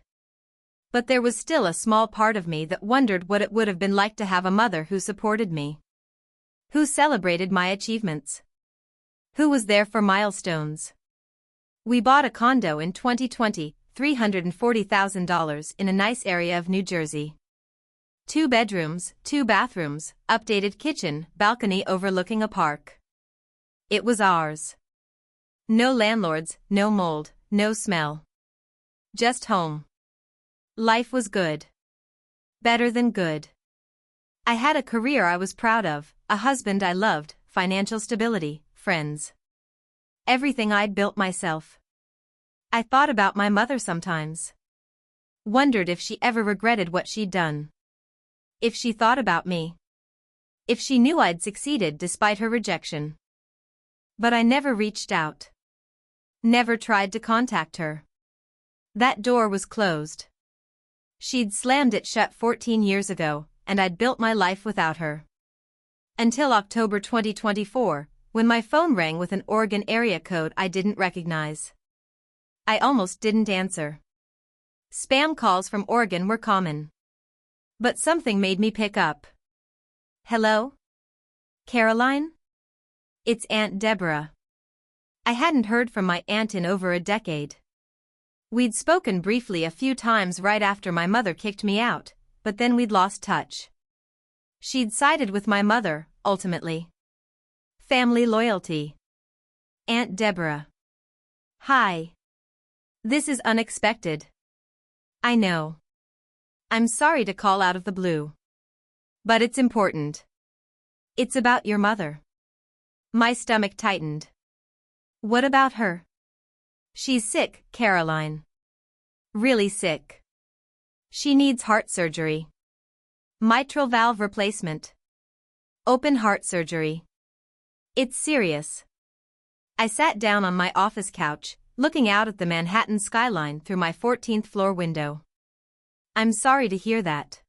But there was still a small part of me that wondered what it would have been like to have a mother who supported me. Who celebrated my achievements. Who was there for milestones. We bought a condo in 2020, $340,000 in a nice area of New Jersey. 2 bedrooms, 2 bathrooms, updated kitchen, balcony overlooking a park. It was ours. No landlords, no mold, no smell. Just home. Life was good. Better than good. I had a career I was proud of, a husband I loved, financial stability, friends. Everything I'd built myself. I thought about my mother sometimes. Wondered if she ever regretted what she'd done. If she thought about me. If she knew I'd succeeded despite her rejection. But I never reached out. Never tried to contact her. That door was closed. She'd slammed it shut 14 years ago, and I'd built my life without her. Until October 2024, when my phone rang with an Oregon area code I didn't recognize. I almost didn't answer. Spam calls from Oregon were common. But something made me pick up. Hello? Caroline? It's Aunt Deborah. I hadn't heard from my aunt in over a decade. We'd spoken briefly a few times right after my mother kicked me out, but then we'd lost touch. She'd sided with my mother, ultimately. Family loyalty. Aunt Deborah. Hi. This is unexpected. I know. I'm sorry to call out of the blue. But it's important. It's about your mother. My stomach tightened. What about her? She's sick, Caroline. Really sick. She needs heart surgery. Mitral valve replacement. Open heart surgery. It's serious. I sat down on my office couch, looking out at the Manhattan skyline through my 14th floor window. I'm sorry to hear that.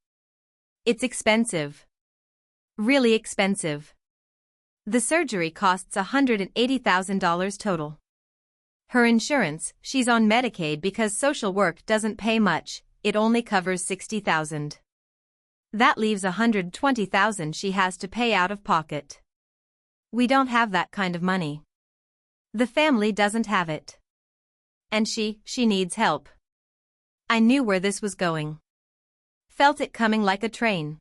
It's expensive. Really expensive. The surgery costs $180,000 total. Her insurance, she's on Medicaid because social work doesn't pay much, it only covers $60,000. That leaves $120,000 she has to pay out of pocket. We don't have that kind of money. The family doesn't have it. And she needs help. I knew where this was going. Felt it coming like a train.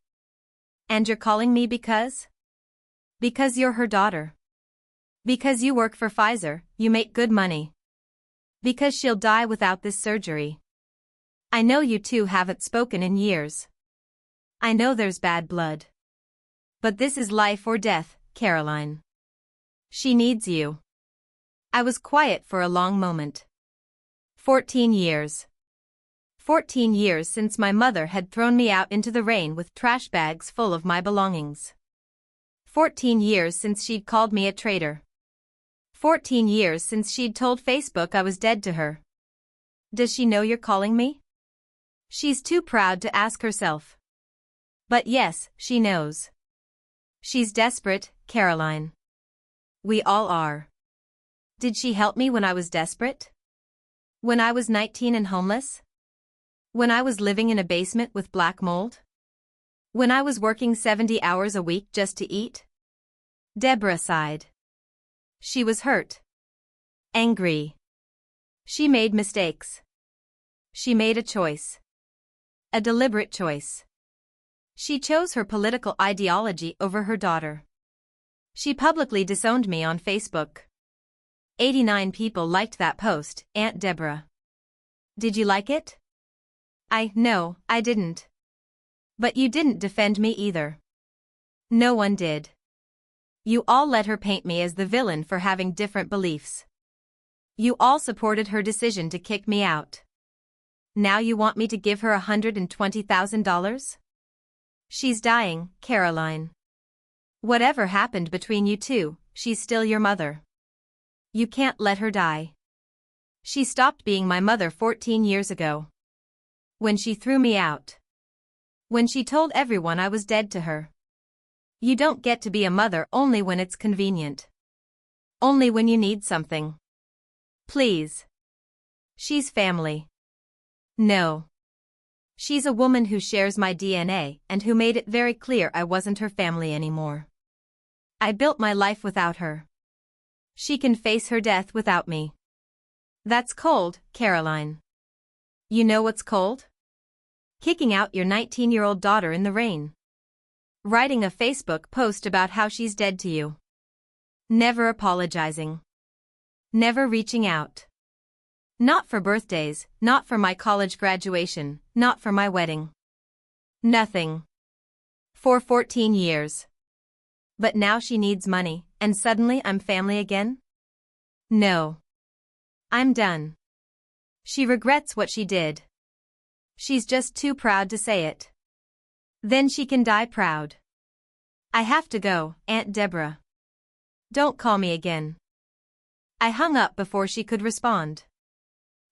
And you're calling me because? Because you're her daughter. Because you work for Pfizer, you make good money. Because she'll die without this surgery. I know you two haven't spoken in years. I know there's bad blood. But this is life or death, Caroline. She needs you. I was quiet for a long moment. 14 years. 14 years since my mother had thrown me out into the rain with trash bags full of my belongings. 14 years since she'd called me a traitor. 14 years since she'd told Facebook I was dead to her. Does she know you're calling me? She's too proud to ask herself. But yes, she knows. She's desperate, Caroline. We all are. Did she help me when I was desperate? When I was 19 and homeless? When I was living in a basement with black mold? When I was working 70 hours a week just to eat? Deborah sighed. She was hurt. Angry. She made mistakes. She made a choice. A deliberate choice. She chose her political ideology over her daughter. She publicly disowned me on Facebook. 89 people liked that post, Aunt Deborah. Did you like it? No, I didn't. But you didn't defend me either. No one did. You all let her paint me as the villain for having different beliefs. You all supported her decision to kick me out. Now you want me to give her $120,000? She's dying, Caroline. Whatever happened between you two, she's still your mother. You can't let her die. She stopped being my mother 14 years ago. When she threw me out. When she told everyone I was dead to her. You don't get to be a mother only when it's convenient. Only when you need something. Please. She's family. No. She's a woman who shares my DNA and who made it very clear I wasn't her family anymore. I built my life without her. She can face her death without me. That's cold, Caroline. You know what's cold? Kicking out your 19-year-old daughter in the rain. Writing a Facebook post about how she's dead to you. Never apologizing. Never reaching out. Not for birthdays, not for my college graduation, not for my wedding. Nothing. For 14 years. But now she needs money, and suddenly I'm family again? No. I'm done. She regrets what she did. She's just too proud to say it. Then she can die proud. I have to go, Aunt Deborah. Don't call me again. I hung up before she could respond.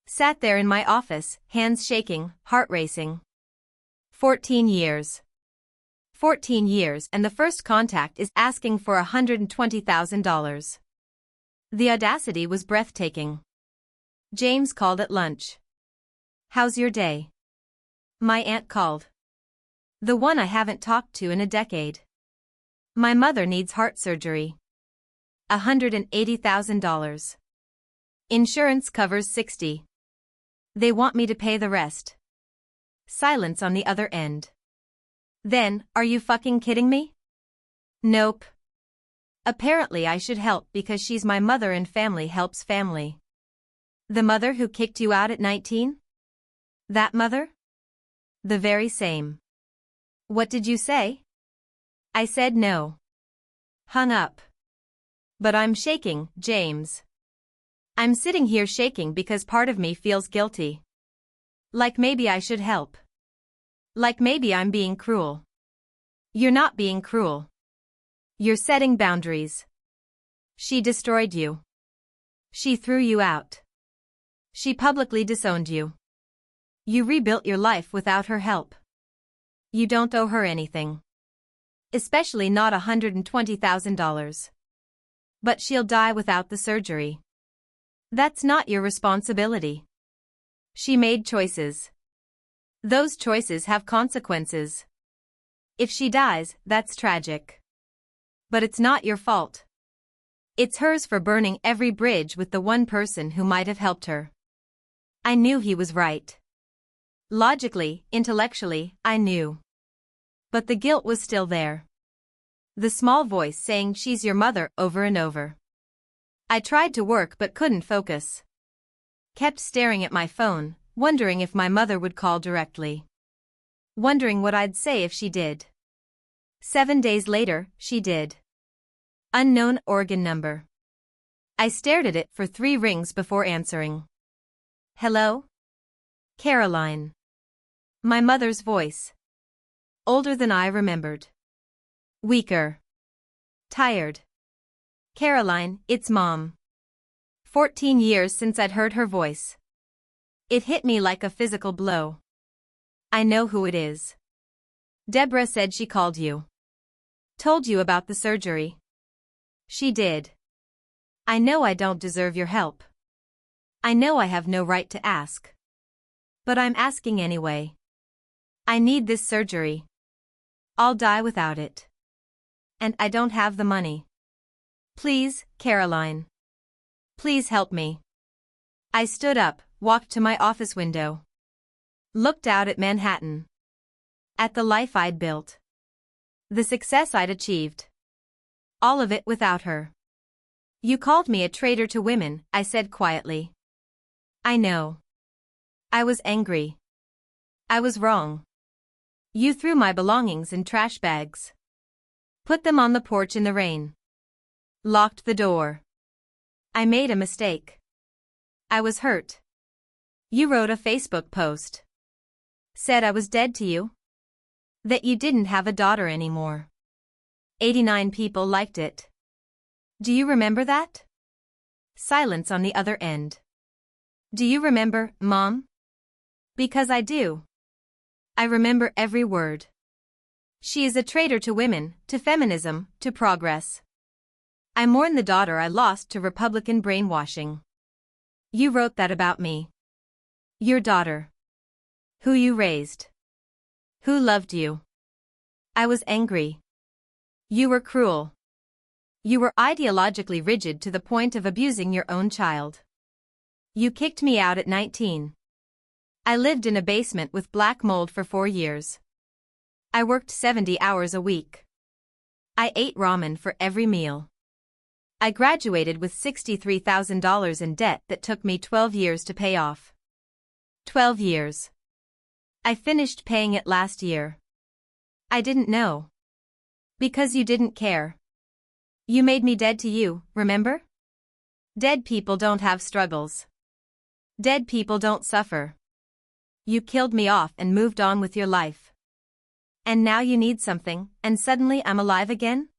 Sat there in my office, hands shaking, heart racing. 14 years. 14 years and the first contact is asking for $120,000. The audacity was breathtaking. James called at lunch. How's your day? My aunt called. The one I haven't talked to in a decade. My mother needs heart surgery. $180,000. Insurance covers 60. They want me to pay the rest. Silence on the other end. Then, are you fucking kidding me? Nope. Apparently I should help because she's my mother and family helps family. The mother who kicked you out at 19? That mother? The very same. What did you say? I said no. Hung up. But I'm shaking, James. I'm sitting here shaking because part of me feels guilty. Like maybe I should help. Like maybe I'm being cruel. You're not being cruel. You're setting boundaries. She destroyed you. She threw you out. She publicly disowned you. You rebuilt your life without her help. You don't owe her anything. Especially not $120,000. But she'll die without the surgery. That's not your responsibility. She made choices. Those choices have consequences. If she dies, that's tragic. But it's not your fault. It's hers for burning every bridge with the one person who might have helped her. I knew he was right. Logically, intellectually, I knew. But the guilt was still there. The small voice saying she's your mother over and over. I tried to work but couldn't focus. Kept staring at my phone, wondering if my mother would call directly. Wondering what I'd say if she did. 7 days later, she did. Unknown Oregon number. I stared at it for 3 rings before answering. Hello? Caroline. My mother's voice. Older than I remembered. Weaker. Tired. Caroline, it's Mom. 14 years since I'd heard her voice. It hit me like a physical blow. I know who it is. Deborah said she called you. Told you about the surgery. She did. I know I don't deserve your help. I know I have no right to ask. But I'm asking anyway. I need this surgery. I'll die without it. And I don't have the money. Please, Caroline. Please help me. I stood up, walked to my office window. Looked out at Manhattan. At the life I'd built. The success I'd achieved. All of it without her. You called me a traitor to women, I said quietly. I know. I was angry. I was wrong. You threw my belongings in trash bags. Put them on the porch in the rain. Locked the door. I made a mistake. I was hurt. You wrote a Facebook post. Said I was dead to you. That you didn't have a daughter anymore. 89 people liked it. Do you remember that? Silence on the other end. Do you remember, Mom? Because I do. I remember every word. She is a traitor to women, to feminism, to progress. I mourn the daughter I lost to Republican brainwashing. You wrote that about me. Your daughter. Who you raised. Who loved you. I was angry. You were cruel. You were ideologically rigid to the point of abusing your own child. You kicked me out at 19. I lived in a basement with black mold for 4 years. I worked 70 hours a week. I ate ramen for every meal. I graduated with $63,000 in debt that took me 12 years to pay off. 12 years. I finished paying it last year. I didn't know. Because you didn't care. You made me dead to you, remember? Dead people don't have struggles. Dead people don't suffer. You killed me off and moved on with your life. And now you need something, and suddenly I'm alive again?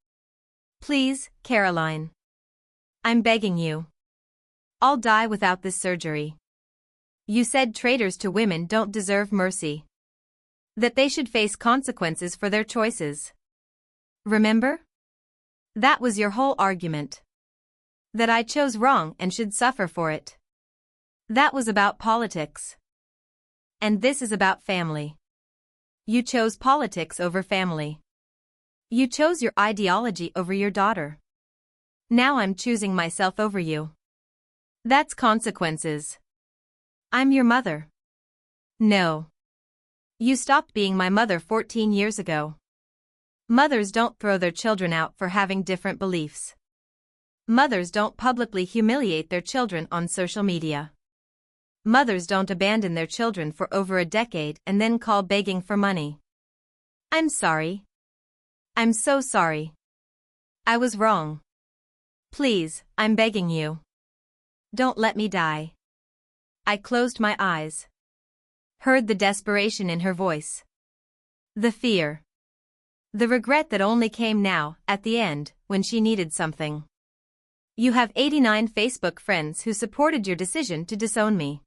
Please, Caroline. I'm begging you. I'll die without this surgery. You said traitors to women don't deserve mercy. That they should face consequences for their choices. Remember? That was your whole argument. That I chose wrong and should suffer for it. That was about politics. And this is about family. You chose politics over family. You chose your ideology over your daughter. Now I'm choosing myself over you. That's consequences. I'm your mother. No. You stopped being my mother 14 years ago. Mothers don't throw their children out for having different beliefs. Mothers don't publicly humiliate their children on social media. Mothers don't abandon their children for over a decade and then call begging for money. I'm sorry. I'm so sorry. I was wrong. Please, I'm begging you. Don't let me die. I closed my eyes. Heard the desperation in her voice. The fear. The regret that only came now, at the end, when she needed something. You have 89 Facebook friends who supported your decision to disown me.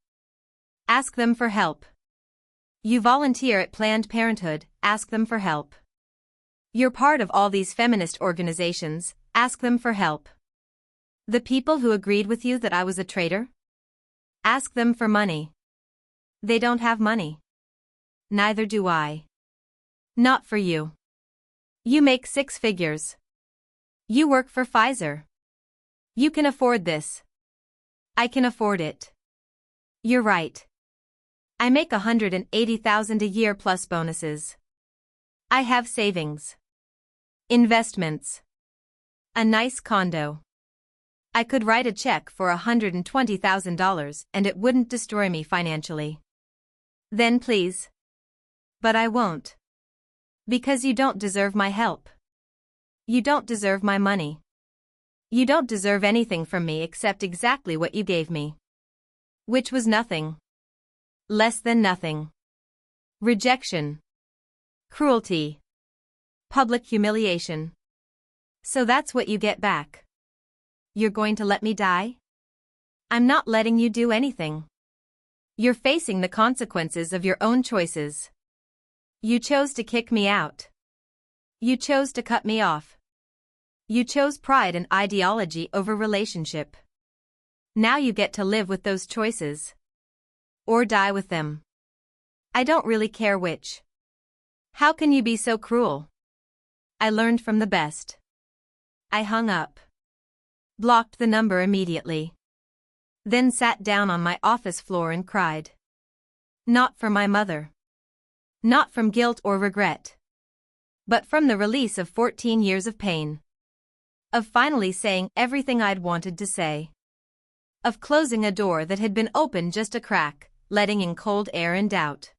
Ask them for help. You volunteer at Planned Parenthood, ask them for help. You're part of all these feminist organizations, ask them for help. The people who agreed with you that I was a traitor? Ask them for money. They don't have money. Neither do I. Not for you. You make 6 figures. You work for Pfizer. You can afford this. I can afford it. You're right. I make $180,000 a year plus bonuses. I have savings. Investments. A nice condo. I could write a check for $120,000 and it wouldn't destroy me financially. Then please. But I won't. Because you don't deserve my help. You don't deserve my money. You don't deserve anything from me except exactly what you gave me. Which was nothing. Less than nothing. Rejection. Cruelty. Public humiliation. So that's what you get back. You're going to let me die? I'm not letting you do anything. You're facing the consequences of your own choices. You chose to kick me out. You chose to cut me off. You chose pride and ideology over relationship. Now you get to live with those choices. Or die with them. I don't really care which. How can you be so cruel? I learned from the best. I hung up. Blocked the number immediately. Then sat down on my office floor and cried. Not for my mother. Not from guilt or regret. But from the release of 14 years of pain. Of finally saying everything I'd wanted to say. Of closing a door that had been open just a crack, letting in cold air and doubt.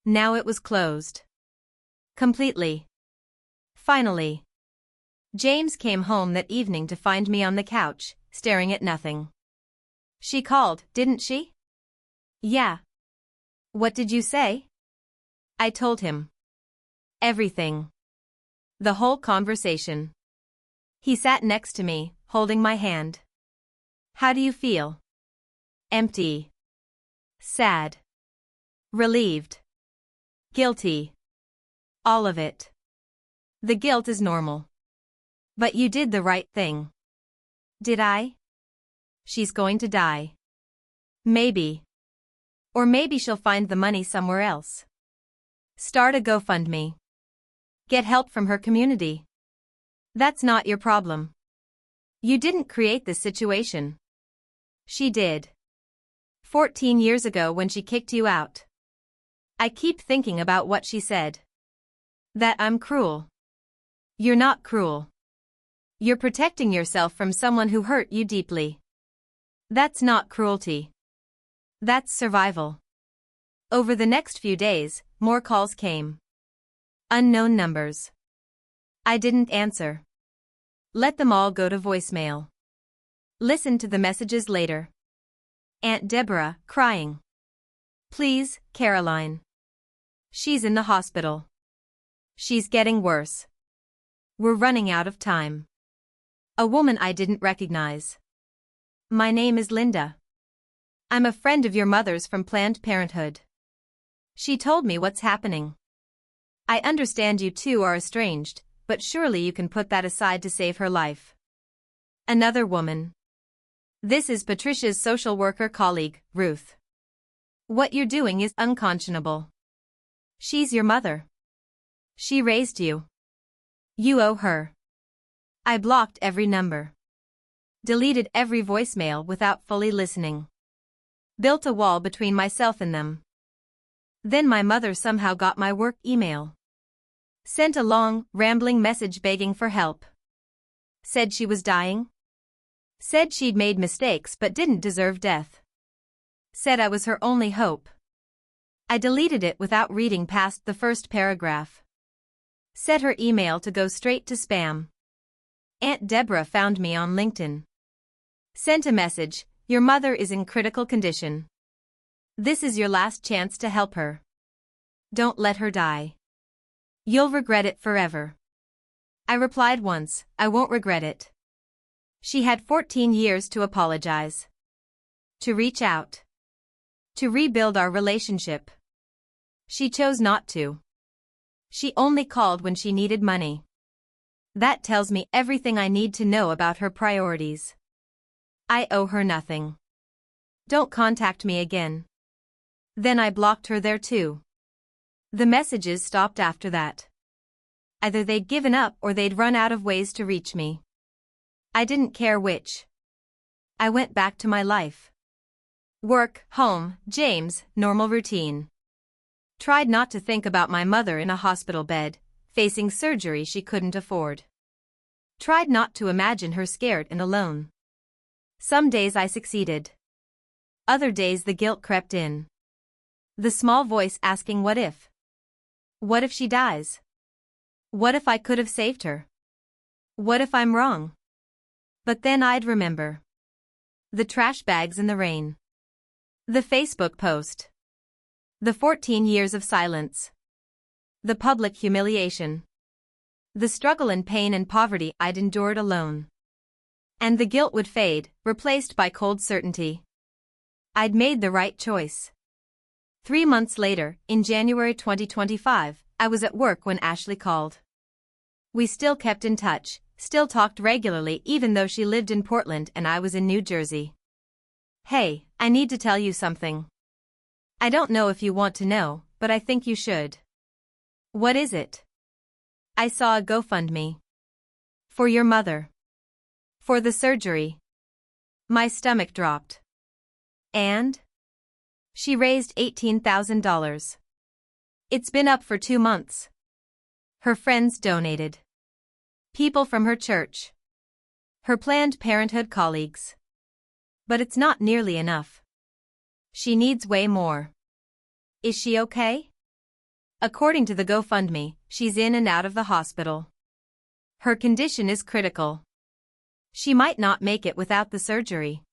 Now it was closed. Completely. Finally. James came home that evening to find me on the couch, staring at nothing. She called, didn't she? Yeah. What did you say? I told him. Everything. The whole conversation. He sat next to me, holding my hand. How do you feel? Empty. Sad. Relieved. Guilty. All of it. The guilt is normal. But you did the right thing. Did I? She's going to die. Maybe. Or maybe she'll find the money somewhere else. Start a GoFundMe. Get help from her community. That's not your problem. You didn't create this situation. She did. 14 years ago when she kicked you out. I keep thinking about what she said. That I'm cruel. You're not cruel. You're protecting yourself from someone who hurt you deeply. That's not cruelty. That's survival. Over the next few days, more calls came. Unknown numbers. I didn't answer. Let them all go to voicemail. Listen to the messages later. Aunt Deborah, crying. Please, Caroline. She's in the hospital. She's getting worse. We're running out of time. A woman I didn't recognize. My name is Linda. I'm a friend of your mother's from Planned Parenthood. She told me what's happening. I understand you two are estranged, but surely you can put that aside to save her life. Another woman. This is Patricia's social worker colleague, Ruth. What you're doing is unconscionable. She's your mother. She raised you. You owe her. I blocked every number. Deleted every voicemail without fully listening. Built a wall between myself and them. Then my mother somehow got my work email. Sent a long, rambling message begging for help. Said she was dying. Said she'd made mistakes but didn't deserve death. Said I was her only hope. I deleted it without reading past the first paragraph. Set her email to go straight to spam. Aunt Deborah found me on LinkedIn. Sent a message, "Your mother is in critical condition. This is your last chance to help her. Don't let her die. You'll regret it forever." I replied once, "I won't regret it." She had 14 years to apologize. To reach out. To rebuild our relationship. She chose not to. She only called when she needed money. That tells me everything I need to know about her priorities. I owe her nothing. Don't contact me again. Then I blocked her there too. The messages stopped after that. Either they'd given up or they'd run out of ways to reach me. I didn't care which. I went back to my life. Work, home, James, normal routine. Tried not to think about my mother in a hospital bed, facing surgery she couldn't afford. Tried not to imagine her scared and alone. Some days I succeeded. Other days the guilt crept in. The small voice asking what if? What if she dies? What if I could have saved her? What if I'm wrong? But then I'd remember. The trash bags in the rain. The Facebook post. The 14 years of silence. The public humiliation. The struggle and pain and poverty I'd endured alone. And the guilt would fade, replaced by cold certainty. I'd made the right choice. 3 months later, in January 2025, I was at work when Ashley called. We still kept in touch, still talked regularly even though she lived in Portland and I was in New Jersey. "Hey, I need to tell you something. I don't know if you want to know, but I think you should." "What is it?" "I saw a GoFundMe. For your mother. For the surgery." My stomach dropped. "And?" "She raised $18,000. It's been up for 2 months. Her friends donated. People from her church. Her Planned Parenthood colleagues. But it's not nearly enough. She needs way more." "Is she okay?" "According to the GoFundMe, she's in and out of the hospital. Her condition is critical. She might not make it without the surgery.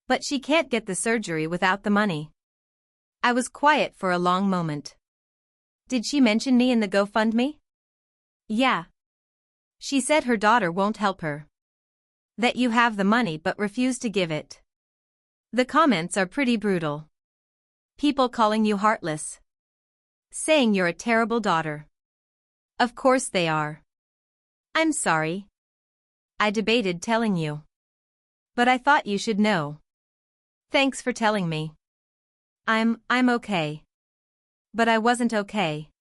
But she can't get the surgery without the money." I was quiet for a long moment. "Did she mention me in the GoFundMe?" "Yeah. She said her daughter won't help her. That you have the money but refuse to give it." The comments are pretty brutal. People calling you heartless. Saying you're a terrible daughter. Of course they are. I'm sorry. I debated telling you. But I thought you should know. Thanks for telling me. I'm okay. But I wasn't okay.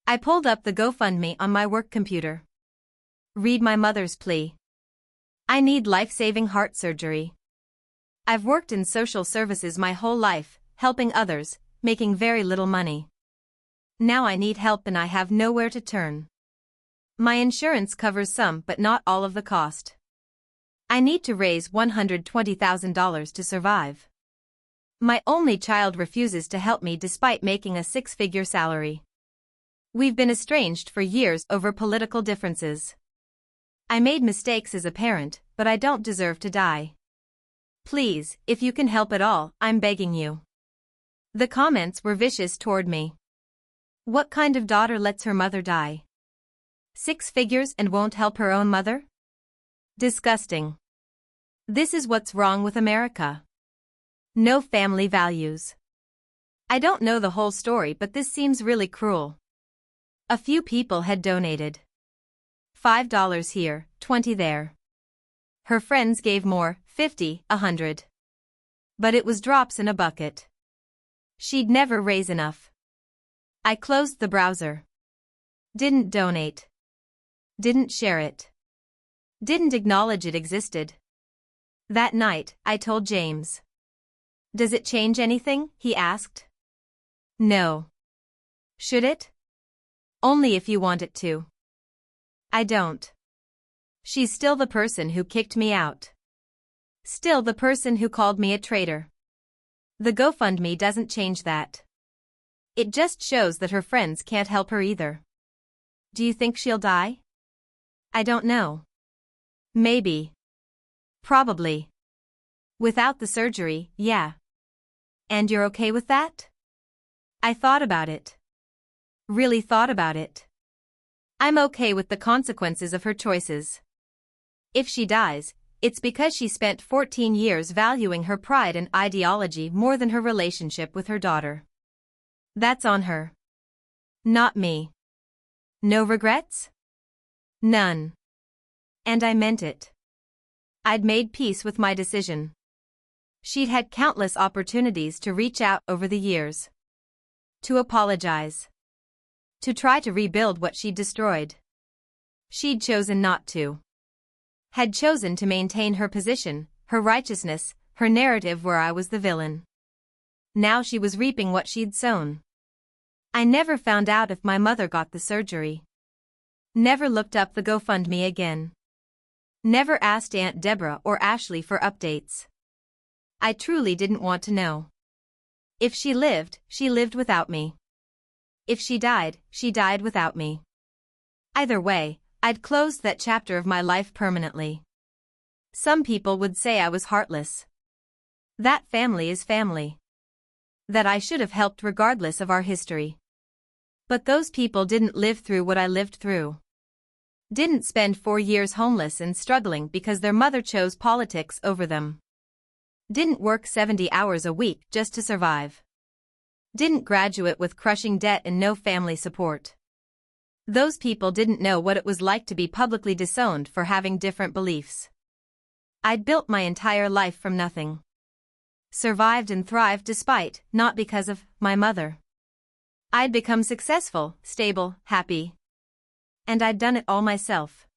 I pulled up the GoFundMe on my work computer. Read my mother's plea. "I need life-saving heart surgery. I've worked in social services my whole life, helping others, making very little money. Now I need help and I have nowhere to turn. My insurance covers some but not all of the cost. I need to raise $120,000 to survive. My only child refuses to help me despite making a 6-figure salary. We've been estranged for years over political differences. I made mistakes as a parent, but I don't deserve to die. Please, if you can help at all, I'm begging you." The comments were vicious toward me. What kind of daughter lets her mother die? 6 figures and won't help her own mother? Disgusting. This is what's wrong with America. No family values. I don't know the whole story but this seems really cruel. A few people had donated. $5 here, 20 there. Her friends gave more, 50, 100. But it was drops in a bucket. She'd never raise enough. I closed the browser. Didn't donate. Didn't share it. Didn't acknowledge it existed. That night, I told James. Does it change anything? He asked. No. Should it? Only if you want it to. I don't. She's still the person who kicked me out. Still the person who called me a traitor. The GoFundMe doesn't change that. It just shows that her friends can't help her either. Do you think she'll die? I don't know. Maybe. Probably. Without the surgery, yeah. And you're okay with that? I thought about it. Really thought about it. I'm okay with the consequences of her choices. If she dies, it's because she spent 14 years valuing her pride and ideology more than her relationship with her daughter. That's on her. Not me. No regrets? None. And I meant it. I'd made peace with my decision. She'd had countless opportunities to reach out over the years. To apologize. To try to rebuild what she'd destroyed. She'd chosen not to. Had chosen to maintain her position, her righteousness, her narrative where I was the villain. Now she was reaping what she'd sown. I never found out if my mother got the surgery. Never looked up the GoFundMe again. Never asked Aunt Deborah or Ashley for updates. I truly didn't want to know. If she lived without me. If she died without me. Either way, I'd closed that chapter of my life permanently. Some people would say I was heartless. That family is family. That I should have helped regardless of our history. But those people didn't live through what I lived through. Didn't spend 4 years homeless and struggling because their mother chose politics over them. Didn't work 70 hours a week just to survive. Didn't graduate with crushing debt and no family support. Those people didn't know what it was like to be publicly disowned for having different beliefs. I'd built my entire life from nothing. Survived and thrived despite, not because of, my mother. I'd become successful, stable, happy. And I'd done it all myself.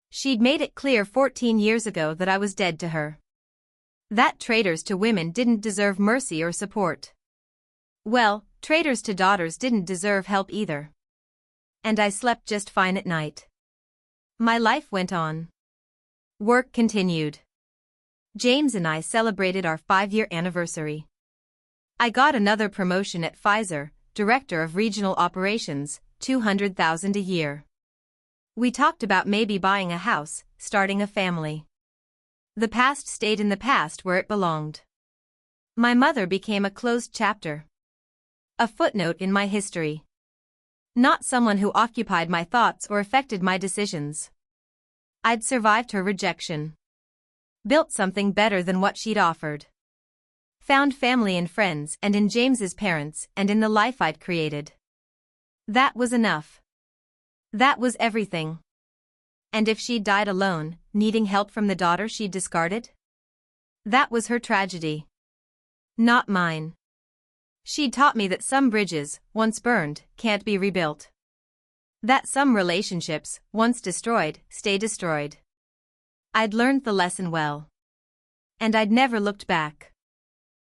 She'd made it clear 14 years ago that I was dead to her. That traitors to women didn't deserve mercy or support. Well, traitors to daughters didn't deserve help either. And I slept just fine at night. My life went on. Work continued. James and I celebrated our 5-year anniversary. I got another promotion at Pfizer, Director of Regional Operations, $200,000 a year. We talked about maybe buying a house, starting a family. The past stayed in the past where it belonged. My mother became a closed chapter. A footnote in my history. Not someone who occupied my thoughts or affected my decisions. I'd survived her rejection. Built something better than what she'd offered. Found family and friends and in James's parents and in the life I'd created. That was enough. That was everything. And if she'd died alone, needing help from the daughter she'd discarded? That was her tragedy. Not mine. She'd taught me that some bridges, once burned, can't be rebuilt. That some relationships, once destroyed, stay destroyed. I'd learned the lesson well. And I'd never looked back.